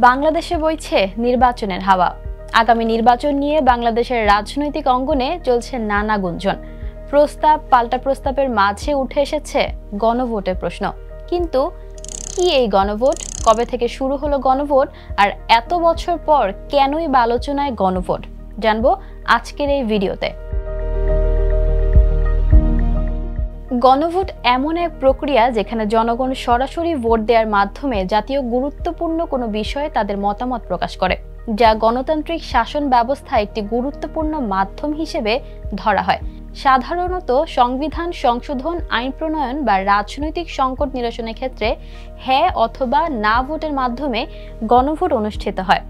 বাংলাদেশে বইছে নির্বাচনের হাওয়া। আগামী নির্বাচন নিয়ে বাংলাদেশের রাজনৈতিক অঙ্গনে চলছে নানা গুঞ্জন। প্রস্তাব পাল্টা প্রস্তাবের মাঝে উঠে এসেছে গণভোটের প্রশ্ন। কিন্তু কি এই গণভোট? কবে থেকে শুরু হলো গণভোট? আর এত বছর পর কেনই বা আলোচনায় গণভোট? জানবো আজকের এই ভিডিওতে। গণভোট এমন এক প্রক্রিয়া যেখানে জনগণ সরাসরি ভোট দেওয়ার মাধ্যমে জাতীয় গুরুত্বপূর্ণ কোনো বিষয়ে তাদের মতামত প্রকাশ করে, যা গণতান্ত্রিক শাসন ব্যবস্থায় একটি গুরুত্বপূর্ণ মাধ্যম হিসেবে ধরা হয়। সাধারণত সংবিধান সংশোধন, আইন প্রণয়ন বা রাজনৈতিক সংকট নিরসনের ক্ষেত্রে হ্যাঁ অথবা না ভোটের মাধ্যমে গণভোট অনুষ্ঠিত হয়।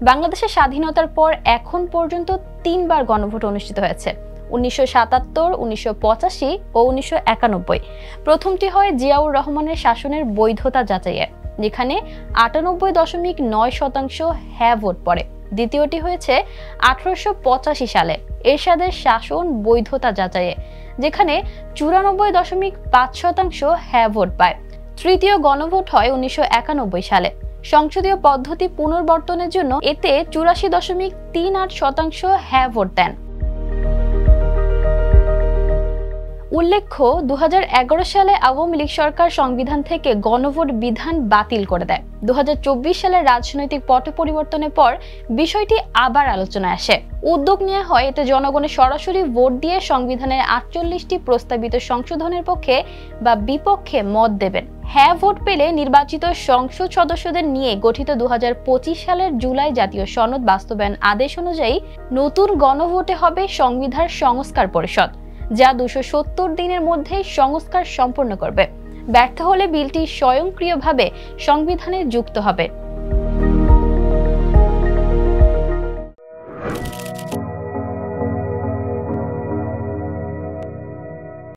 বাংলাদেশের স্বাধীনতার পর এখন পর্যন্ত 3 বার গণভোট অনুষ্ঠিত হয়েছে: 1977, 1985 ও 1991। প্রথমটি হয় জিয়াউর রহমানের শাসনের বৈধতা যাচাইয়ে, যেখানে 98.9% হ্যাঁ ভোট পড়ে। দ্বিতীয়টি হয়েছে 1885 সালে এরশাদের শাসন বৈধতা যাচাইয়ে, যেখানে 94.5% হ্যাঁ ভোট পায়। তৃতীয় গণভোট হয় 1991 সালে সংসদীয় পদ্ধতি পুনর্বর্তনের জন্য। এতে 84.38% হ্যাঁ ভোট দেন। উল্লেখ্য, 2011 সালে আওয়ামী লীগ সরকার সংবিধান থেকে গণভোট বিধান বাতিল করে দেয়। 2024 সালের রাজনৈতিক পট পরিবর্তনের পর বিষয়টি আবার আলোচনায় আসে। উদ্যোগ নেওয়া হয় এতে জনগণের সরাসরি ভোট দিয়ে সংবিধানের 48টি প্রস্তাবিত সংশোধনের পক্ষে বা বিপক্ষে মত দেবেন। হ্যাঁ ভোট পেলে নির্বাচিত সংসদ সদস্যদের নিয়ে গঠিত 2025 সালের জুলাই জাতীয় সনদ বাস্তবায়ন আদেশ অনুযায়ী নতুন গণভোটে হবে সংবিধান সংস্কার পরিষদ, যা 270 দিনের মধ্যে সংস্কার সম্পন্ন করবে। ব্যর্থ হলে বিলটি স্বয়ংক্রিয়ভাবে সংবিধানে যুক্ত হবে।